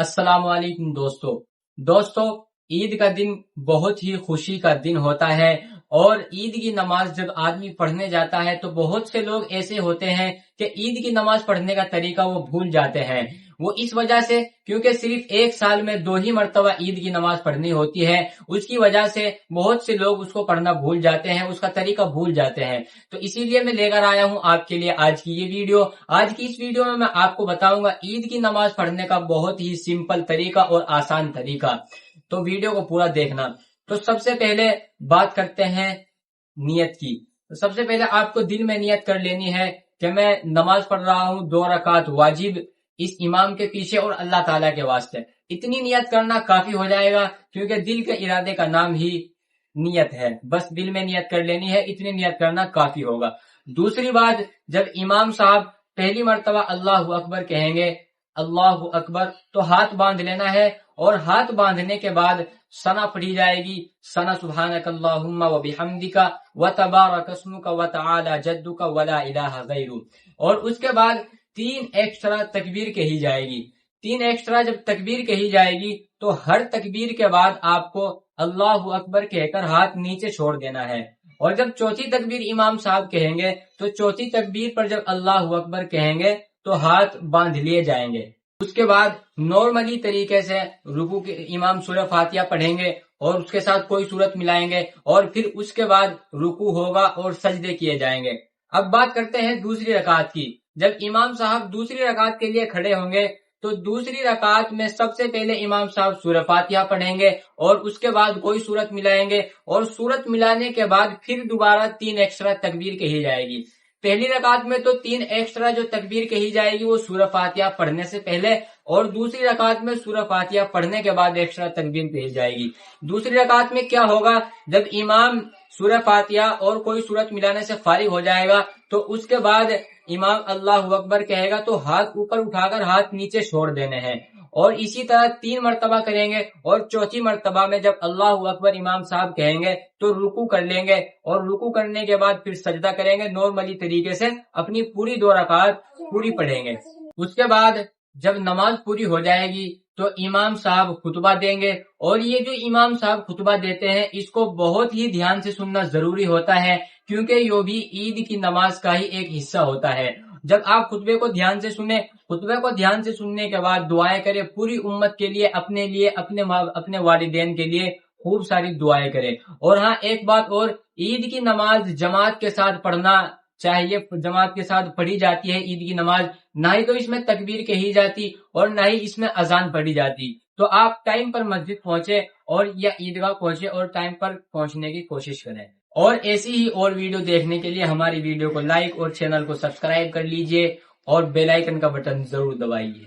अस्सलाम वालेकुम दोस्तों ईद का दिन बहुत ही खुशी का दिन होता है। और ईद की नमाज जब आदमी पढ़ने जाता है तो बहुत से लोग ऐसे होते हैं कि ईद की नमाज पढ़ने का तरीका वो भूल जाते हैं। वो इस वजह से क्योंकि सिर्फ एक साल में 2 ही मर्तबा ईद की नमाज पढ़नी होती है, उसकी वजह से बहुत से लोग उसको पढ़ना भूल जाते हैं, उसका तरीका भूल जाते हैं। तो इसीलिए मैं लेकर आया हूं आपके लिए आज की ये वीडियो। आज की इस वीडियो में मैं आपको बताऊंगा ईद की नमाज पढ़ने का बहुत ही सिंपल तरीका और आसान तरीका। तो वीडियो को पूरा देखना। तो सबसे पहले बात करते हैं नियत की। तो सबसे पहले आपको दिल में नियत कर लेनी है कि मैं नमाज पढ़ रहा हूं 2 रकात वाजिब इस इमाम के पीछे और अल्लाह ताला के वास्ते। इतनी नियत करना काफी हो जाएगा, क्योंकि दिल के इरादे का नाम ही नियत है। बस दिल में नियत कर लेनी है, इतनी नियत करना काफी होगा। दूसरी बात, जब इमाम साहब पहली मर्तबा अल्लाहु अकबर कहेंगे, अल्लाहु अकबर, तो हाथ बांध लेना है। और हाथ बांधने के बाद सना पढ़ी जाएगी, सना सुब्हानकल्लाहुम्मा व बिहम्दिका व तबारक अस्मुका व तआला जद्दुका व ला इलाहा गैरु। और उसके बाद 3 एक्स्ट्रा तकबीर कही जाएगी। 3 एक्स्ट्रा जब तकबीर कही जाएगी तो हर तकबीर के बाद आपको अल्लाहु अकबर कहकर हाथ नीचे छोड़ देना है। और जब चौथी तकबीर इमाम साहब कहेंगे तो चौथी तकबीर पर जब अल्लाहु अकबर कहेंगे तो हाथ बांध लिए जाएंगे। उसके बाद नॉर्मली तरीके से रुकू के इमाम सूरह फातिहा पढ़ेंगे और उसके साथ कोई सूरत मिलाएंगे और फिर उसके बाद रुकू होगा और सजदे किए जाएंगे। अब बात करते हैं दूसरी रकात की। जब इमाम साहब दूसरी रकात के लिए खड़े होंगे तो दूसरी रकात में सबसे पहले इमाम साहब सूरह फातिहा पढ़ेंगे और उसके बाद कोई सूरत मिलाएंगे और सूरत मिलाने के बाद फिर दोबारा 3 एक्स्ट्रा तकबीर कही जाएगी। पहली रकात में तो 3 एक्स्ट्रा जो तकबीर कही जाएगी वो सूरह फातिहा पढ़ने से पहले, और दूसरी रकात में सूरह फातिहा पढ़ने के बाद एक्स्ट्रा तकबीर कही जाएगी। दूसरी रकात में क्या होगा, जब इमाम सूरह फातिहा और कोई सूरत मिलाने से फारिग हो जाएगा तो उसके बाद इमाम अल्लाहु अकबर कहेगा तो हाथ ऊपर उठाकर हाथ नीचे छोड़ देने हैं। और इसी तरह 3 मर्तबा करेंगे और चौथी मर्तबा में जब अल्लाहु अकबर इमाम साहब कहेंगे तो रुकू कर लेंगे और रुकू करने के बाद फिर सजदा करेंगे। नॉर्मली तरीके से अपनी पूरी 2 रकात पूरी पढ़ेंगे। उसके बाद जब नमाज पूरी हो जाएगी तो इमाम साहब खुतबा देंगे। और ये जो इमाम साहब खुतबा देते हैं इसको बहुत ही ध्यान से सुनना जरूरी होता है, क्योंकि ये भी ईद की नमाज का ही एक हिस्सा होता है। जब आप खुतबे को ध्यान से सुने, खुतबे को ध्यान से सुनने के बाद दुआएं करें पूरी उम्मत के लिए, अपने लिए, अपने वालिदैन के लिए खूब सारी दुआएं करें। और हाँ, एक बात और, ईद की नमाज जमात के साथ पढ़ना चाहिए। जमात के साथ पढ़ी जाती है ईद की नमाज, ना ही तो इसमें तकबीर कही जाती और ना ही इसमें अजान पढ़ी जाती। तो आप टाइम पर मस्जिद पहुंचे और या ईदगाह पहुंचे और टाइम पर पहुंचने की कोशिश करें। और ऐसी ही और वीडियो देखने के लिए हमारी वीडियो को लाइक और चैनल को सब्सक्राइब कर लीजिए और बेल आइकन का बटन जरूर दबाइए।